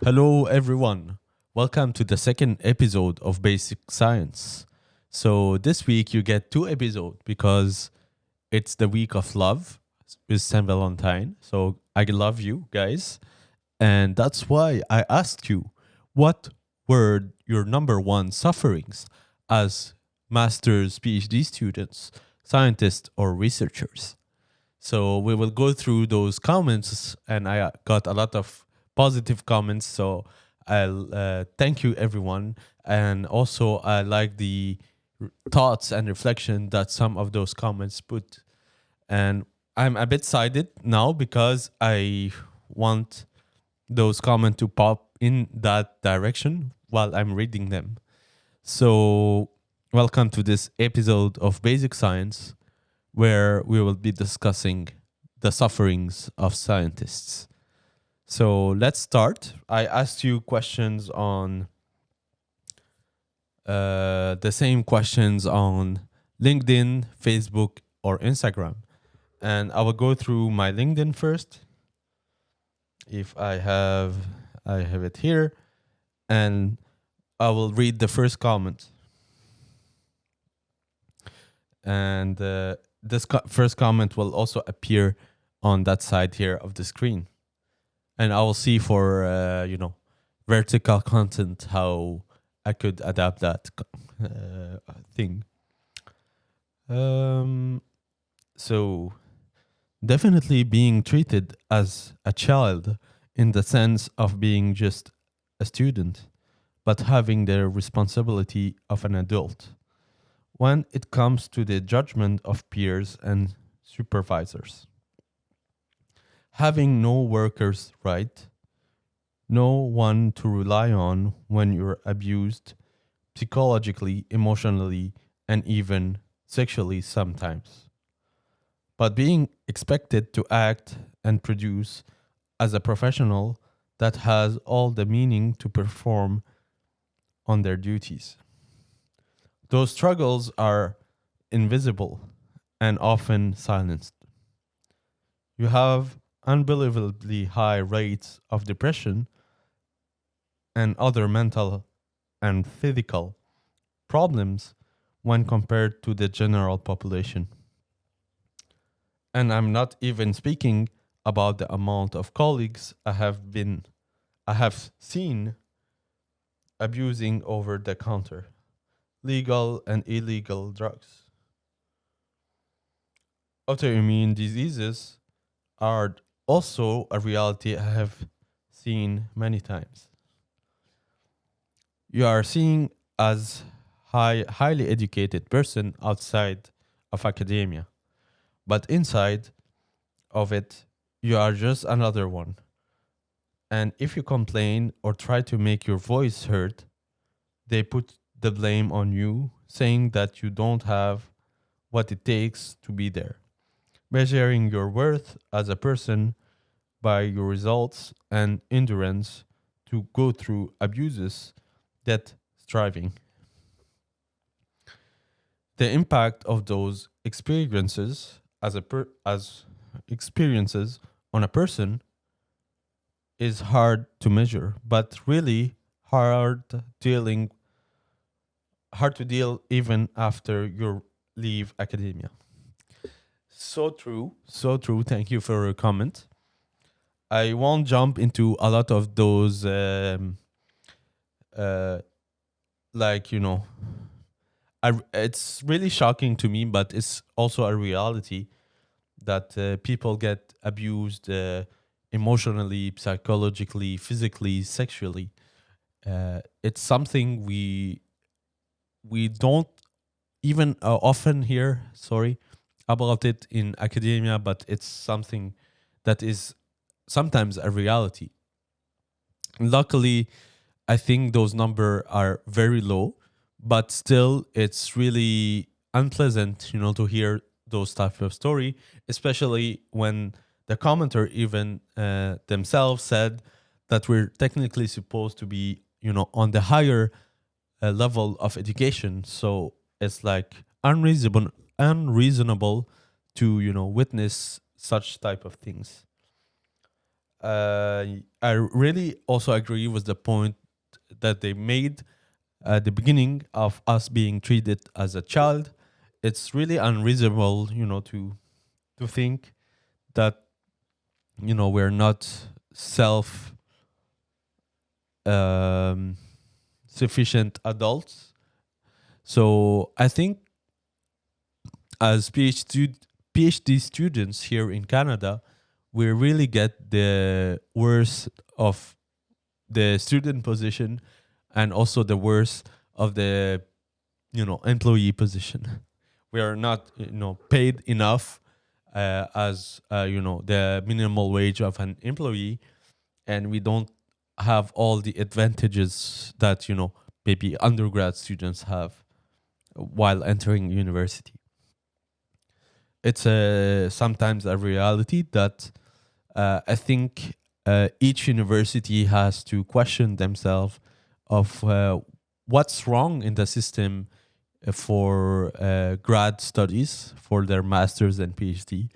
Hello, everyone. Welcome to the second episode of Basic Science. So, this week you get two episodes because it's the week of love with Saint Valentine. So, I love you guys. And that's why I asked you what were your number one sufferings as master's, PhD students, scientists, or researchers. So we will go through those comments, and I got a lot of positive comments. So I'll thank you, everyone. And also, I like the thoughts and reflection that some of those comments put. And I'm a bit sided now because I want those comments to pop in that direction while I'm reading them. So, welcome to this episode of Basic Science, where we will be discussing the sufferings of scientists. So let's start. I asked you questions on the same questions on LinkedIn, Facebook, or Instagram. And I will go through my LinkedIn first. If I have it here. And I will read the first comment. And this first comment will also appear on that side here of the screen. And I will see for, vertical content how I could adapt that thing. So definitely being treated as a child in the sense of being just a student, but having the responsibility of an adult when it comes to the judgment of peers and supervisors. Having no workers' right, no one to rely on when you're abused psychologically, emotionally, and even sexually sometimes. But being expected to act and produce as a professional that has all the meaning to perform on their duties. Those struggles are invisible and often silenced. You have unbelievably high rates of depression and other mental and physical problems when compared to the general population. And I'm not even speaking about the amount of colleagues I have seen abusing over the counter legal and illegal drugs. Autoimmune diseases are also a reality I have seen many times. You are seen as highly educated person outside of academia, but inside of it, you are just another one. And if you complain or try to make your voice heard, they put the blame on you, saying that you don't have what it takes to be there, measuring your worth as a person by your results and endurance to go through abuses that striving. The impact of those experiences as experiences on a person is hard to measure, but really hard to deal even after you leave academia. So true, so true. Thank you for your comment. I won't jump into a lot of those, uh, like, it's really shocking to me, but it's also a reality that people get abused emotionally, psychologically, physically, sexually. It's something we don't even often hear. Sorry about it in academia, but it's something that is sometimes a reality. Luckily, I think those numbers are very low, but still, it's really unpleasant, to hear those type of story, especially when the commenter even themselves said that we're technically supposed to be, on the higher level of education. So it's like unreasonable to, witness such type of things. I really also agree with the point that they made at the beginning of us being treated as a child. It's really unreasonable, to think that we're not self um, sufficient adults. So I think as PhD students here in Canada, we really get the worst of the student position and also the worst of the employee position. We are not paid enough as the minimal wage of an employee, and we don't have all the advantages that maybe undergrad students have while entering university. It's sometimes a reality that I think each university has to question themselves of what's wrong in the system for grad studies, for their masters and PhD,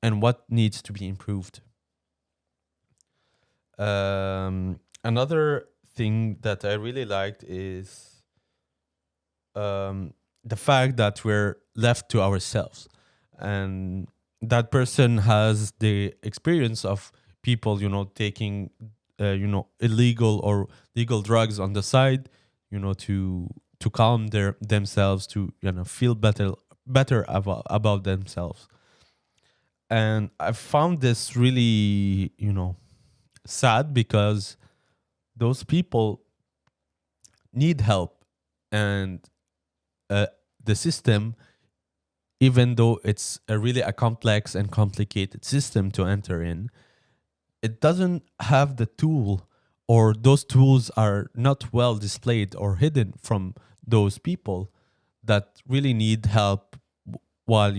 and what needs to be improved. Another thing that I really liked is the fact that we're left to ourselves, and that person has the experience of people, taking, illegal or legal drugs on the side, to calm themselves, to feel better about themselves. And I found this really, sad because those people need help, and uh, the system, even though it's a complex and complicated system to enter in, it doesn't have the tool, or those tools are not well displayed or hidden from those people that really need help while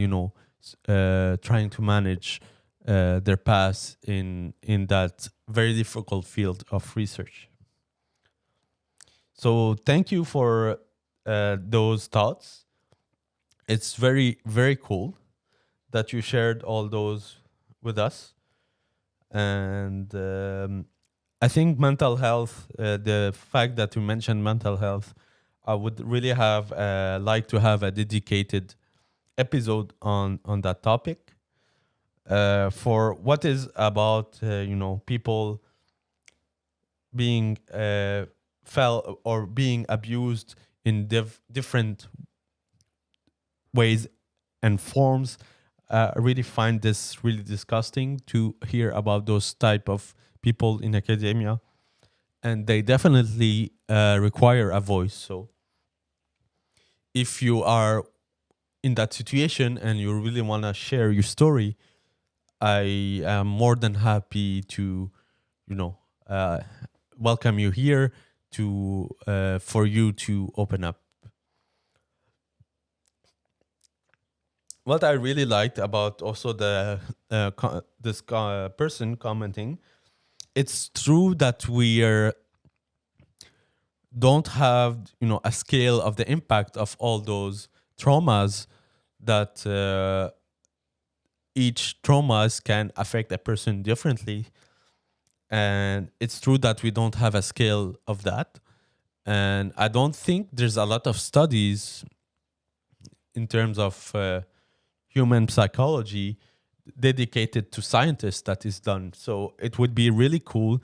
trying to manage their path in that very difficult field of research. So thank you for those thoughts. It's very, very cool that you shared all those with us. And I think mental health, the fact that you mentioned mental health, I would really have like to have a dedicated episode on that topic, for what is about people being fell or being abused in different ways and forms. I really find this really disgusting to hear about those type of people in academia, and they definitely require a voice. So if you are in that situation and you really want to share your story, I am more than happy to, you know, uh, welcome you here to for you to open up. What I really liked about also the this person commenting, it's true that we don't have a scale of the impact of all those traumas, that each traumas can affect a person differently, and it's true that we don't have a scale of that, and I don't think there's a lot of studies in terms of human psychology dedicated to scientists that is done. So it would be really cool,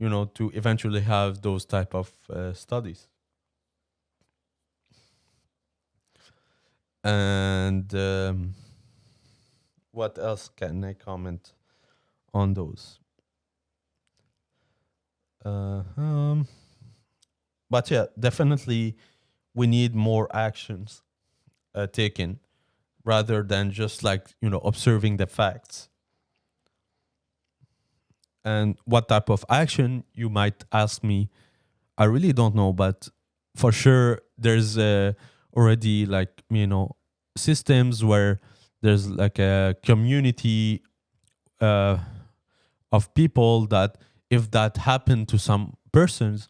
to eventually have those type of studies. And what else can I comment on those? But yeah, definitely we need more actions taken rather than just like observing the facts. And what type of action, you might ask me? I really don't know, but for sure there's already like systems where there's like a community uh, of people that if that happened to some persons,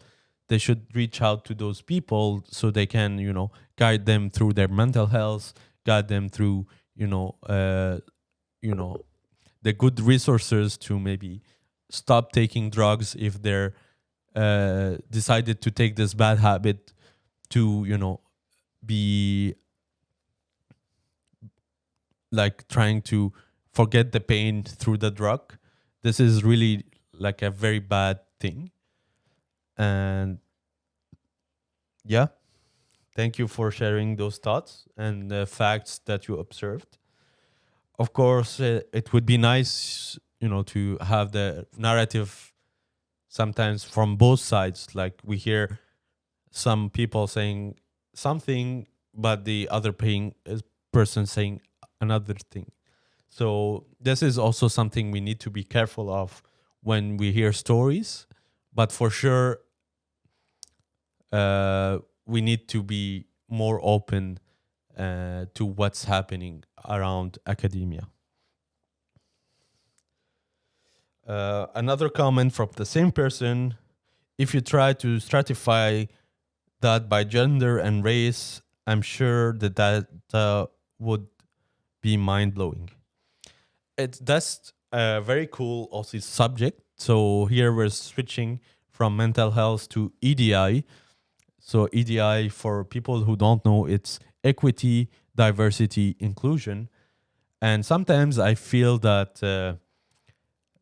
they should reach out to those people so they can guide them through their mental health, guide them through you know the good resources to maybe stop taking drugs if they're decided to take this bad habit to, be like trying to forget the pain through the drug. This is really like a very bad thing. And yeah, thank you for sharing those thoughts and the facts that you observed. Of course, it would be nice, to have the narrative sometimes from both sides. Like we hear some people saying something, but the other person saying another thing. So this is also something we need to be careful of when we hear stories. But for sure, we need to be more open to what's happening around academia. Another comment from the same person: if you try to stratify that by gender and race, I'm sure that would be mind blowing. That's a very cool also subject. So here we're switching from mental health to EDI. So EDI, for people who don't know, it's equity, diversity, inclusion. And sometimes I feel that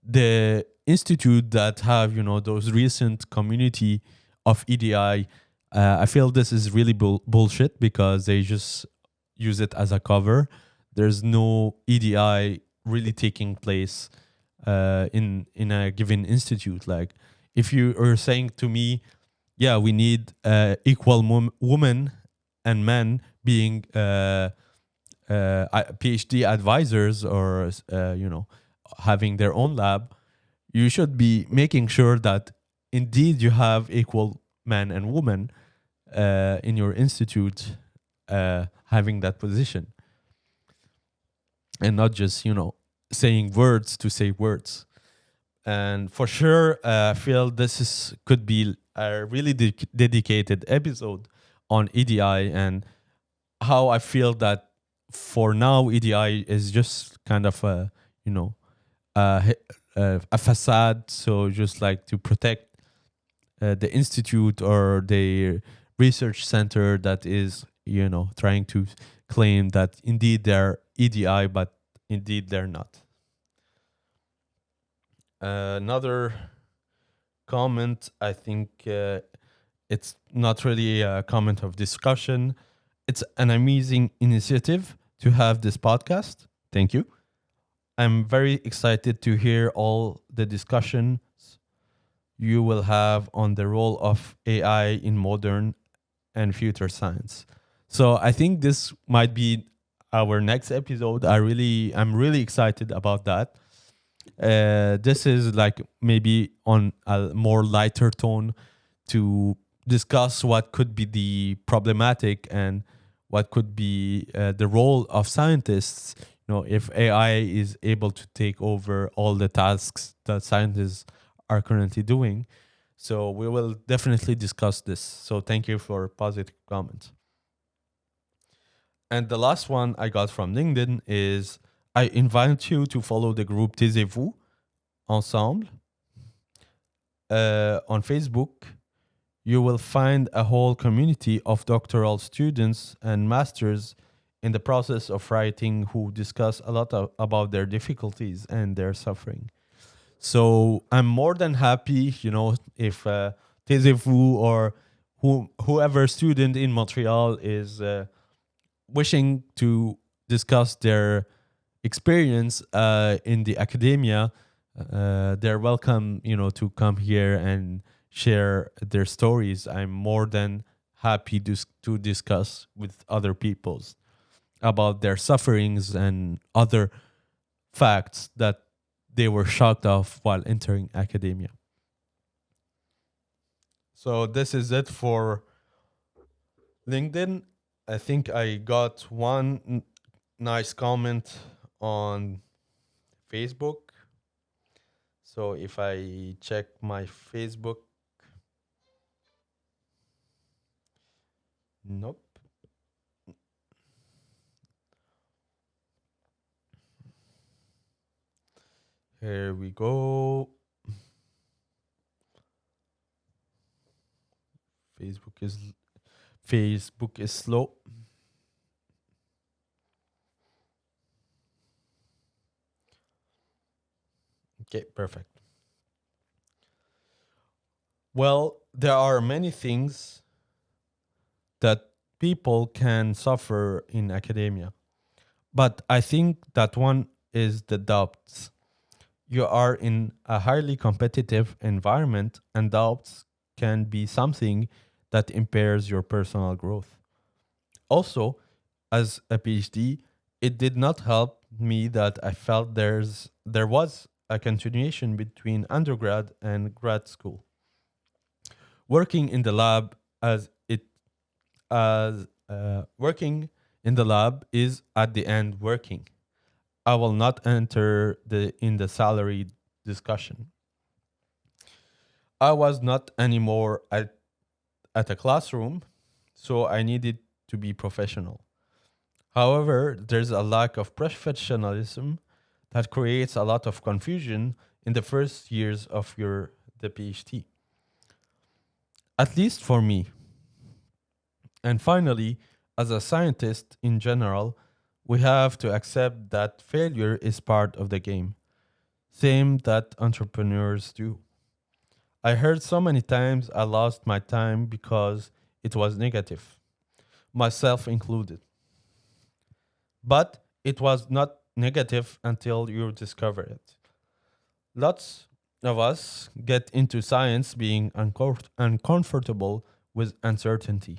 the institute that have those recent community of EDI, I feel this is really bullshit because they just use it as a cover. There's no EDI really taking place in a given institute. Like if you are saying to me, yeah, we need equal women and men being PhD advisors, or having their own lab, you should be making sure that indeed you have equal men and women in your institute having that position, and not just saying words to say words. And for sure, I feel this could be a really dedicated episode on EDI, and how I feel that for now EDI is just kind of a a facade. So just like to protect the institute or the research center that is trying to claim that indeed they're EDI, but indeed they're not. Another comment, I think it's not really a comment of discussion. It's an amazing initiative to have this podcast. Thank you. I'm very excited to hear all the discussions you will have on the role of AI in modern and future science. So I think this might be our next episode. I'm really excited about that. This is like maybe on a more lighter tone to discuss what could be the problematic and what could be the role of scientists. If AI is able to take over all the tasks that scientists are currently doing. So we will definitely discuss this. So thank you for positive comments. And the last one I got from LinkedIn is: I invite you to follow the group Taisez-vous Ensemble on Facebook. You will find a whole community of doctoral students and masters in the process of writing who discuss a lot about their difficulties and their suffering. So I'm more than happy, if Taisez-vous or whoever student in Montreal is wishing to discuss their experience in the academia, they're welcome, to come here and share their stories. I'm more than happy to discuss with other peoples about their sufferings and other facts that they were shocked of while entering academia. So this is it for LinkedIn. I think I got one nice comment on Facebook. So if I check my Facebook, nope. Here we go. Facebook is slow. Okay, perfect. Well, there are many things that people can suffer in academia, but I think that one is the doubts. You are in a highly competitive environment, and doubts can be something that impairs your personal growth. Also, as a PhD, it did not help me that I felt there was a continuation between undergrad and grad school. Working in the lab as it as working in the lab is at the end working. I will not enter the salary discussion. I was not anymore at a classroom, so I needed to be professional. However, there's a lack of professionalism that creates a lot of confusion in the first years of your the PhD. At least for me. And finally, as a scientist in general, we have to accept that failure is part of the game. Same that entrepreneurs do. I heard so many times I lost my time because it was negative, myself included. But it was not negative until you discover it. Lots of us get into science being uncomfortable with uncertainty,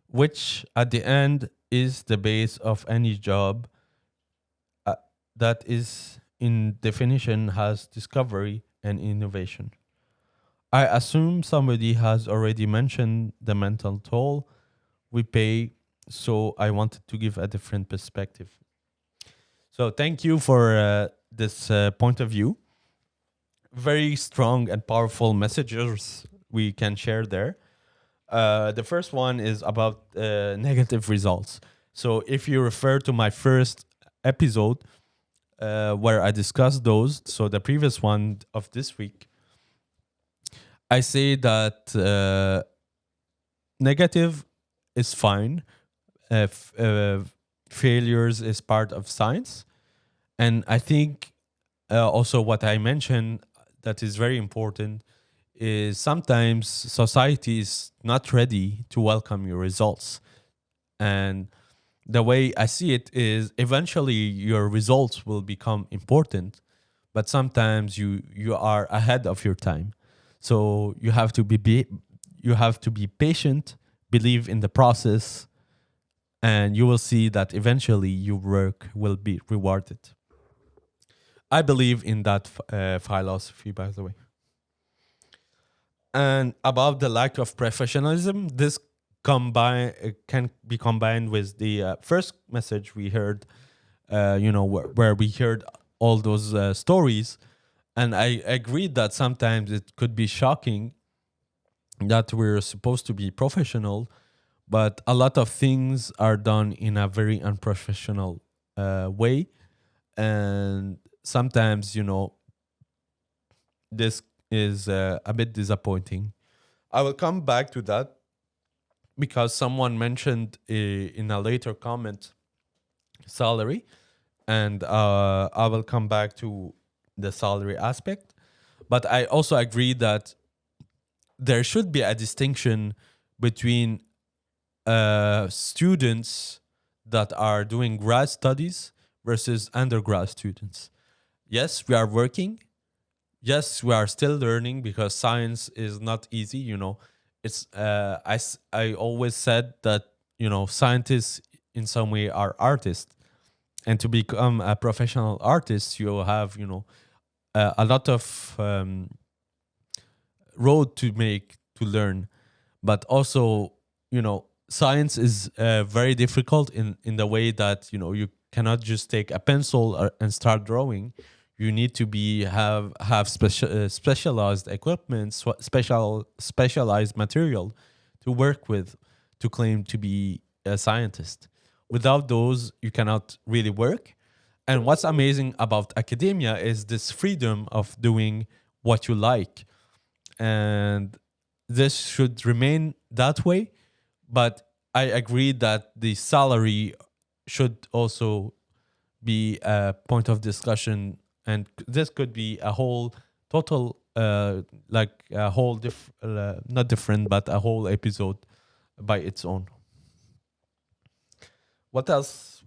which at the end is the base of any job uh, that is in definition has discovery and innovation. I assume somebody has already mentioned the mental toll we pay, so I wanted to give a different perspective. So thank you for this point of view. Very strong and powerful messages we can share there. The first one is about negative results. So if you refer to my first episode where I discussed those, so the previous one of this week, I say that negative is fine. Failures is part of science. And I think also what I mentioned that is very important is sometimes society is not ready to welcome your results. And the way I see it is eventually your results will become important, but sometimes you are ahead of your time. So you have to be patient, believe in the process, and you will see that eventually your work will be rewarded. I believe in that philosophy, by the way. And about the lack of professionalism, this can be combined with the first message we heard, where we heard all those stories. And I agreed that sometimes it could be shocking that we're supposed to be professional, but a lot of things are done in a very unprofessional way. And sometimes, this is a bit disappointing. I will come back to that because someone mentioned in a later comment salary, and I will come back to the salary aspect. But I also agree that there should be a distinction between students that are doing grad studies versus undergrad students. Yes, we are working. Yes, we are still learning because science is not easy. It's I always said that scientists in some way are artists, and to become a professional artist, you have a lot of road to make to learn, but also science is very difficult in the way that you cannot just take a pencil and start drawing. You need to have specialized equipment, specialized material to work with to claim to be a scientist. Without those, you cannot really work. And what's amazing about academia is this freedom of doing what you like. And this should remain that way, but I agree that the salary should also be a point of discussion, and this could be a whole total like a whole not different, but a whole episode by its own. What else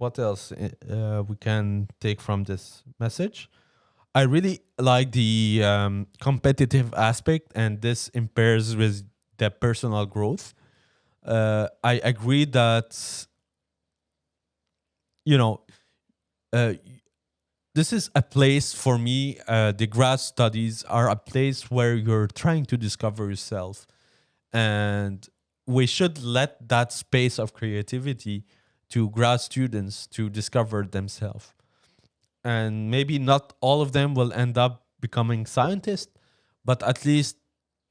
we can take from this message? I really like the competitive aspect, and this impairs with the personal growth. I agree that, you know, uh, this is a place for me. The grad studies are a place where you're trying to discover yourself, and we should let that space of creativity to grad students to discover themselves. And maybe not all of them will end up becoming scientists, but at least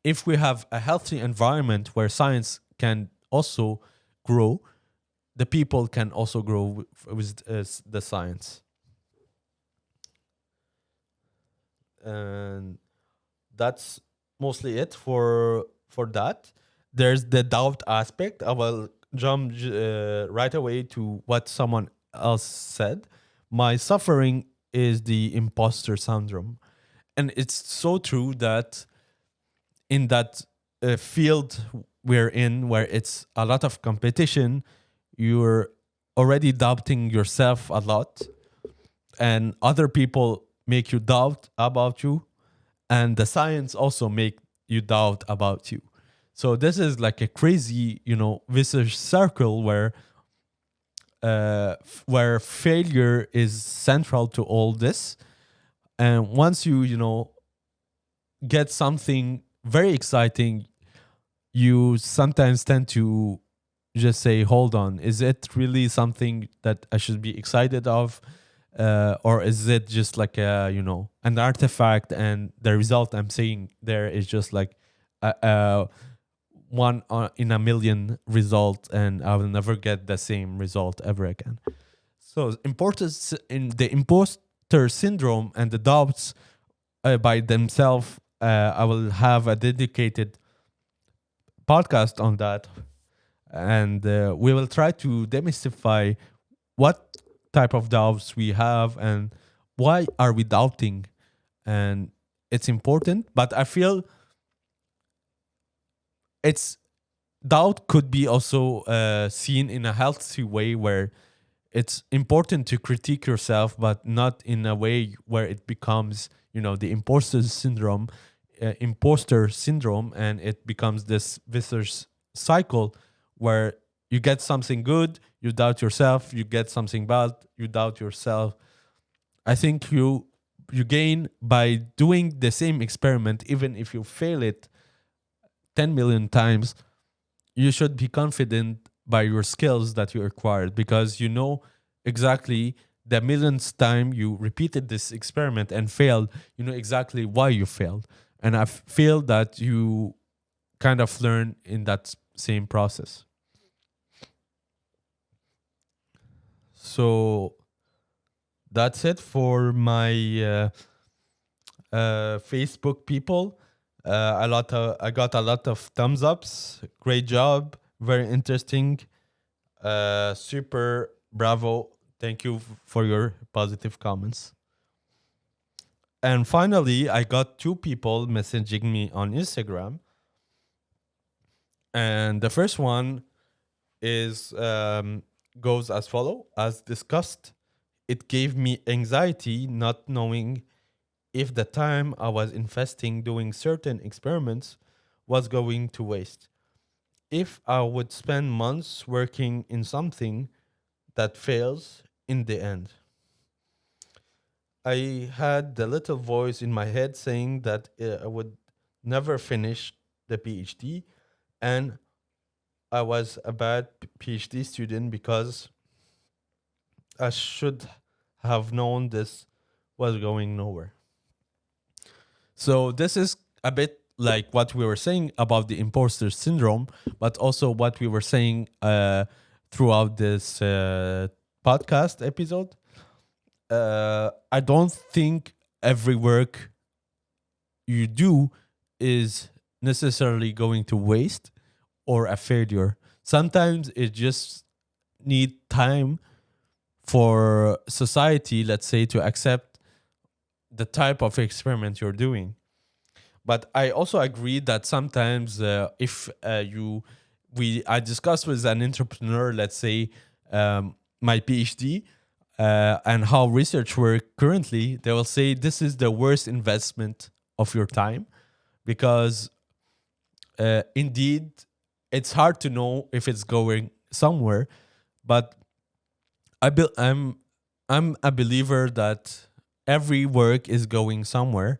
if we have a healthy environment where science can also grow, the people can also grow with the science. And that's mostly it for that. There's the doubt aspect. I will jump right away to what someone else said. My suffering is the imposter syndrome, and it's so true that in that field we're in, where it's a lot of competition, you're already doubting yourself a lot, and other people make you doubt about you, and the science also make you doubt about you. So this is like a crazy, vicious circle where failure is central to all this. And once you get something very exciting, you sometimes tend to just say, hold on, is it really something that I should be excited of? Or is it just like an artifact, and the result I'm seeing there is just like a one in a million result, and I will never get the same result ever again. So importance in the imposter syndrome and the doubts by themselves, I will have a dedicated podcast on that, and we will try to demystify what type of doubts we have and why are we doubting. And it's important, but I feel it's doubt could be also seen in a healthy way, where it's important to critique yourself, but not in a way where it becomes the imposter syndrome, and it becomes this vicious cycle where you get something good, you doubt yourself, you get something bad, you doubt yourself. I think you gain by doing the same experiment. Even if you fail it 10 million times, you should be confident by your skills that you acquired, because you know exactly the millionth time you repeated this experiment and failed, you know exactly why you failed. And I feel that you kind of learn in that same process. So that's it for my Facebook people. I got a lot of thumbs ups. Great job. Very interesting. Super bravo. Thank you for your positive comments. And finally, I got two people messaging me on Instagram. And the first one is goes as follow. As discussed, it gave me anxiety not knowing if the time I was investing doing certain experiments was going to waste. If I would spend months working in something that fails in the end. I had the little voice in my head saying that I would never finish the PhD, and I was a bad PhD student because I should have known this was going nowhere. So this is a bit like what we were saying about the imposter syndrome, but also what we were saying throughout this podcast episode. I don't think every work you do is necessarily going to waste or a failure. Sometimes it just need time for society, let's say, to accept the type of experiment you're doing. But I also agree that sometimes if I discussed with an entrepreneur, let's say, my PhD, and how research work currently, they will say this is the worst investment of your time because indeed it's hard to know if it's going somewhere. But I'm a believer that every work is going somewhere.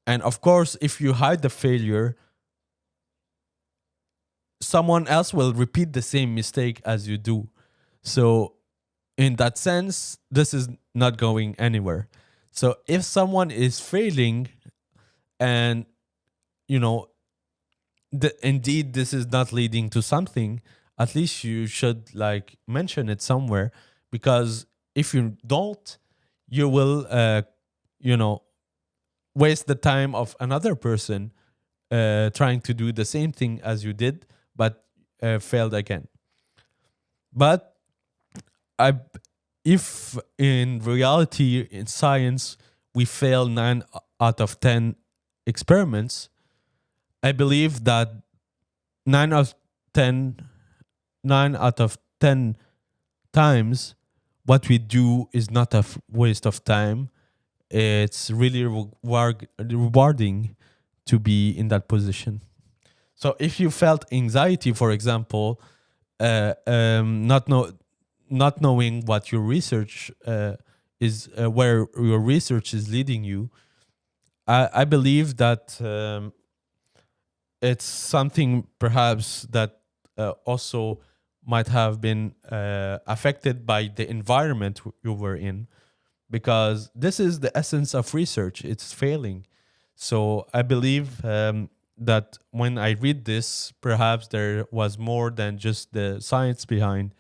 And of course, if you hide the failure, someone else will repeat the same mistake as you do. So, in that sense, this is not going anywhere. So, if someone is failing and, you know, indeed this is not leading to something, at least you should like mention it somewhere, because if you don't, you will, you know, waste the time of another person trying to do the same thing as you did, but failed again. But I, if in reality, in science, we fail 9 out of 10 experiments, I believe that 9 out of 10, 9 out of 10 times, what we do is not a waste of time. It's really rewarding to be in that position. So if you felt anxiety, for example, not knowing what your research is, where your research is leading you, I believe that it's something perhaps that also might have been affected by the environment you were in, because this is the essence of research. It's failing. So I believe that when I read this, perhaps there was more than just the science behind,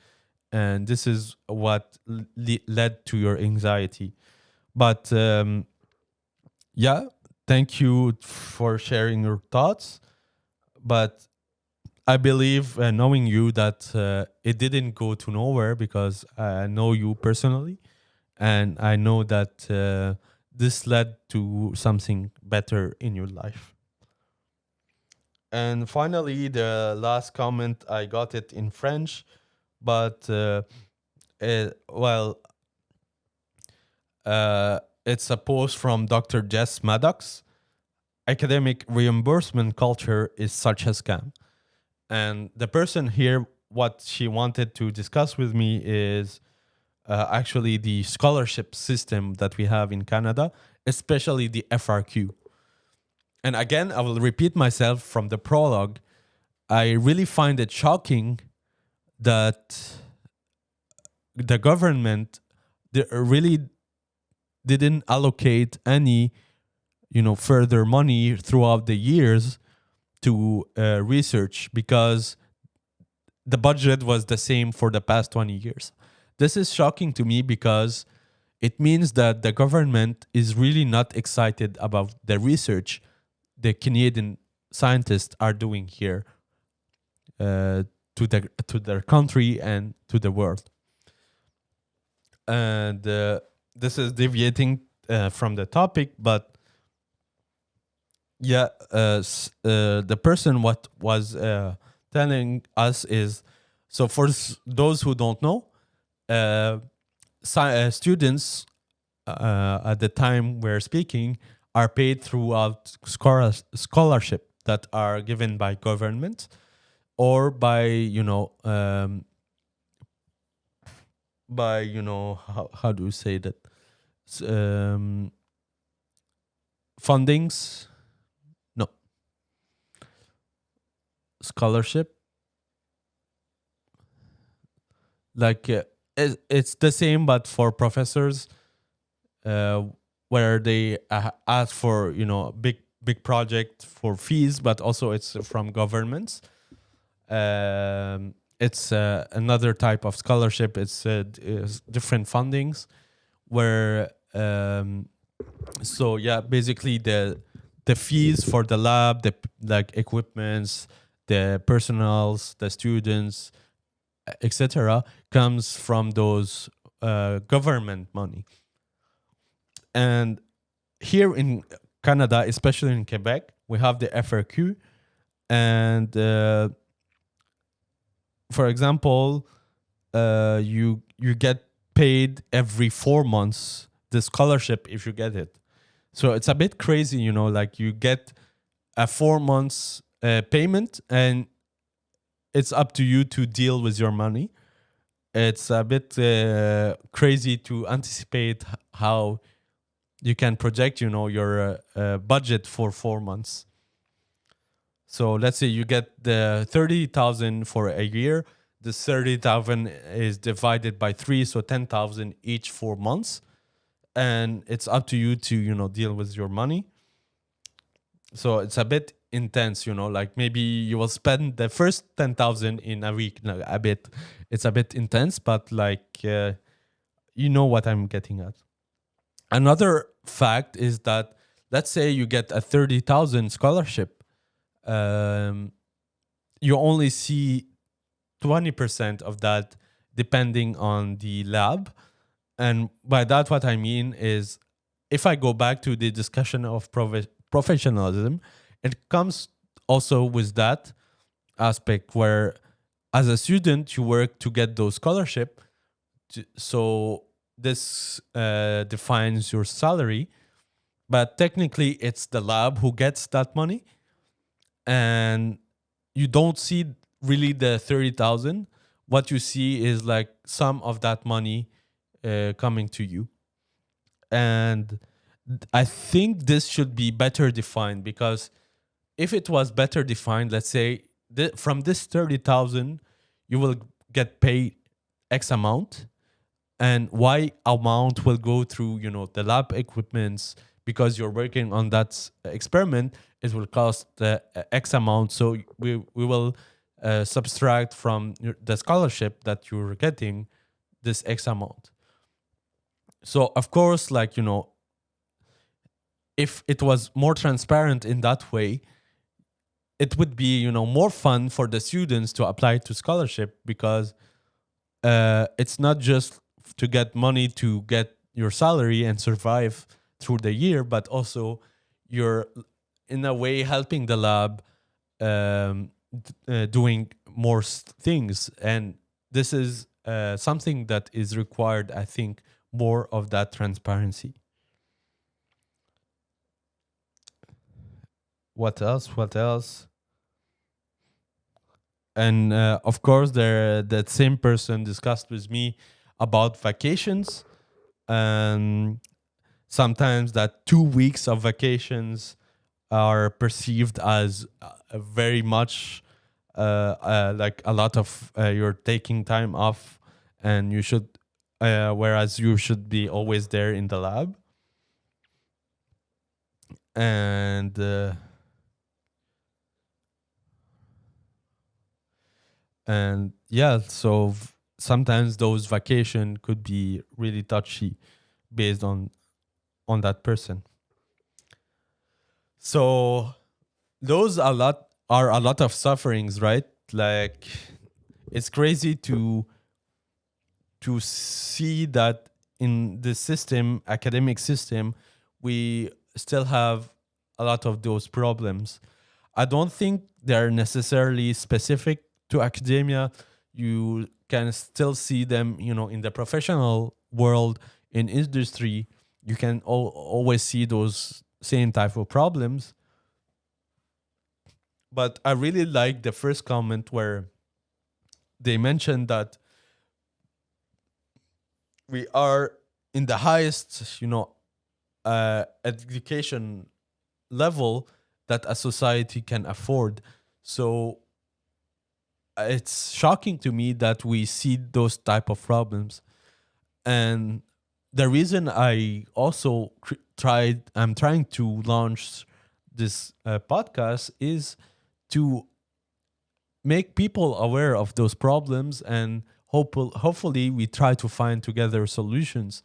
and this is what led to your anxiety. But yeah, thank you for sharing your thoughts. But I believe, knowing you, that it didn't go to nowhere, because I know you personally, and I know that this led to something better in your life. And finally, the last comment, I got it in French, but well, it's a post from Dr. Jess Maddox. Academic reimbursement culture is such a scam. And the person here, what she wanted to discuss with me is actually the scholarship system that we have in Canada, especially the FRQ. And again, I will repeat myself from the prologue. I really find it shocking that the government really didn't allocate any, further money throughout the years to research, because the budget was the same for the past 20 years. This is shocking to me because it means that the government is really not excited about the research the Canadian scientists are doing here to their country and to the world. And this is deviating from the topic, but yeah, the person what was telling us is, so for those who don't know, students at the time we're speaking are paid throughout scholarship that are given by government or by how do you say that, fundings, no, scholarship, like it's the same but for professors, where they ask for big project for fees, but also it's from governments. It's another type of scholarship. It's different fundings where so yeah, basically the fees for the lab, the like equipments, the personals, the students, etc., comes from those government money. And here in Canada, especially in Quebec, we have the FRQ, and for example, you get paid every 4 months the scholarship if you get it. So it's a bit crazy, like you get a 4 months payment, and it's up to you to deal with your money. It's a bit crazy to anticipate how you can project, your budget for 4 months. So let's say you get the 30,000 for a year. The 30,000 is divided by 3, so 10,000 each 4 months, and it's up to you to deal with your money. So it's a bit intense, like maybe you will spend the first 10,000 in a week. No, it's a bit intense, but like you know what I'm getting at. Another fact is that, let's say you get a 30,000 scholarship, you only see 20% of that depending on the lab. And by that, what I mean is, if I go back to the discussion of professionalism, it comes also with that aspect where, as a student, you work to get those scholarship. So this defines your salary, but technically it's the lab who gets that money, and you don't see really the 30,000. What you see is like some of that money coming to you. And I think this should be better defined, because if it was better defined, let's say from this 30,000, you will get paid X amount, and Y amount will go through, the lab equipments, because you're working on that experiment. It will cost X amount. So we will subtract from the scholarship that you're getting this X amount. So of course, like, if it was more transparent in that way, it would be, more fun for the students to apply to scholarship, because it's not just to get money to get your salary and survive through the year, but also you're in a way helping the lab doing more things. And this is something that is required, I think, more of that transparency. What else? And of course, that same person discussed with me about vacations. And sometimes that 2 weeks of vacations are perceived as very much like a lot of you're taking time off, and you should, whereas you should be always there in the lab. And yeah, so sometimes those vacation could be really touchy based on that person. So those are a lot of sufferings, right? Like, it's crazy to see that in the system, academic system, we still have a lot of those problems. I don't think they're necessarily specific to academia. You can still see them, in the professional world, in industry. You can always see those same type of problems. But I really like the first comment where they mentioned that we are in the highest, education level that a society can afford. So it's shocking to me that we see those type of problems. And the reason I also I'm trying to launch this podcast is to make people aware of those problems, and hopefully we try to find together solutions,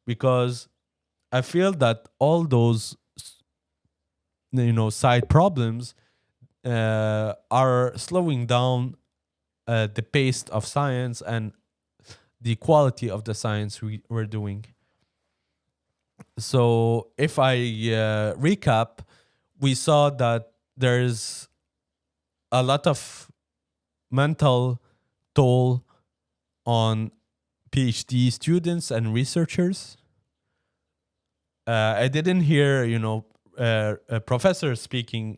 because I feel that all those side problems are slowing down the pace of science and the quality of the science we're doing. So if I recap, we saw that there's a lot of mental toll on PhD students and researchers. I didn't hear, a professor speaking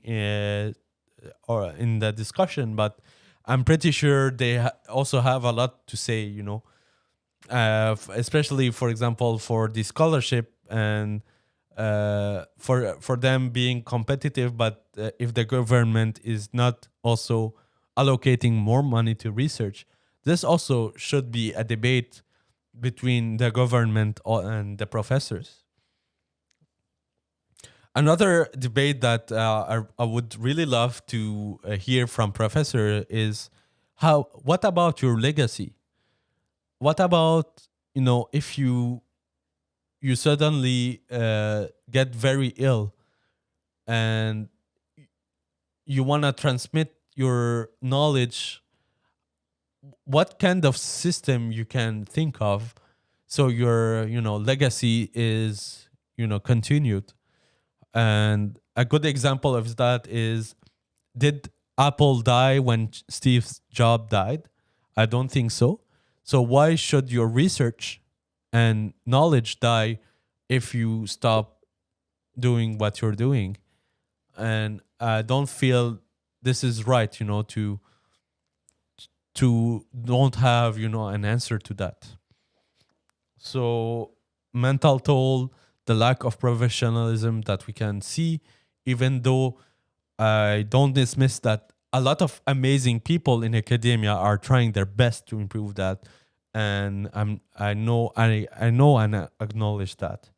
or in the discussion, but I'm pretty sure they also have a lot to say, especially, for example, for the scholarship and for them being competitive. But if the government is not also allocating more money to research, this also should be a debate between the government and the professors. Another debate that I would really love to hear from professor is what about your legacy? What about, if you suddenly get very ill and you want to transmit your knowledge, what kind of system you can think of so your legacy is continued? And a good example of that is, did Apple die when Steve Jobs died? I don't think so. So why should your research and knowledge die if you stop doing what you're doing? And I don't feel this is right, to don't have, an answer to that. So mental toll, the lack of professionalism that we can see, even though I don't dismiss that a lot of amazing people in academia are trying their best to improve that, and I know and I acknowledge that.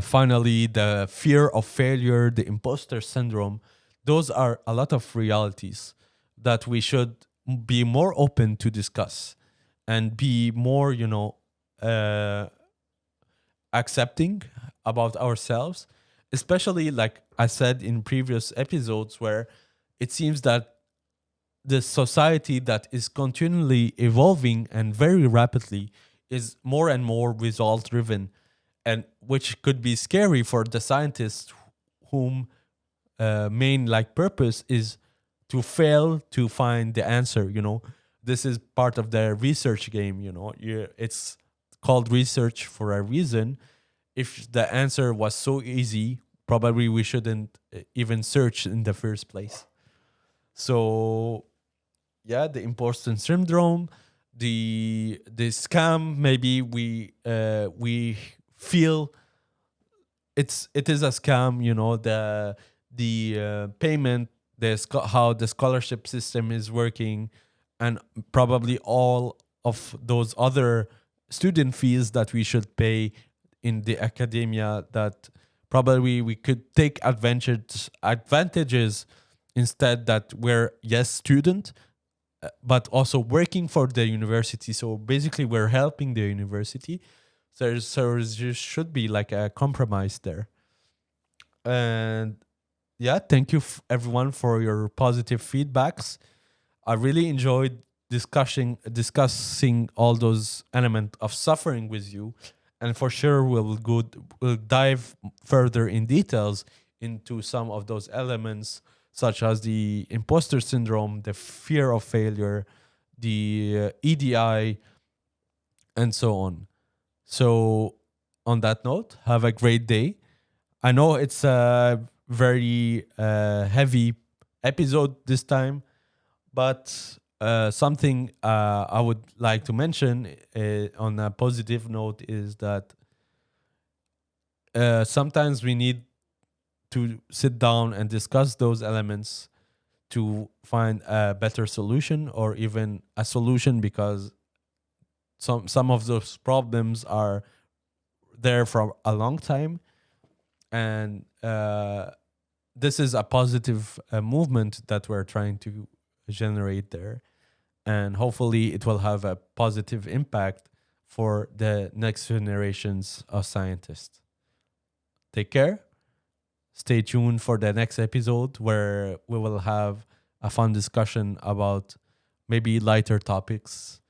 Finally, the fear of failure, the imposter syndrome, those are a lot of realities that we should be more open to discuss and be more, uh, accepting about ourselves, especially like I said in previous episodes, where it seems that the society that is continually evolving and very rapidly is more and more result driven, and which could be scary for the scientists whom main like purpose is to fail to find the answer. This is part of the research game. It's called research for a reason. If the answer was so easy, probably we shouldn't even search in the first place. So yeah, the imposter syndrome, the scam. Maybe we feel it is a scam. The payment, how the scholarship system is working, and probably all of those other student fees that we should pay in the academia, that probably we could take advantages instead, that we're yes student, but also working for the university. So basically we're helping the university. So there should be like a compromise there. And yeah, thank you everyone for your positive feedbacks. I really enjoyed discussing all those elements of suffering with you, and for sure we'll dive further in details into some of those elements, such as the imposter syndrome, the fear of failure, the EDI, and so on. So, on that note, have a great day. I know it's a very heavy episode this time, but something I would like to mention on a positive note is that sometimes we need to sit down and discuss those elements to find a better solution, or even a solution, because some of those problems are there for a long time, and this is a positive movement that we're trying to generate there, and hopefully it will have a positive impact for the next generations of scientists. Take care stay tuned for the next episode where we will have a fun discussion about maybe lighter topics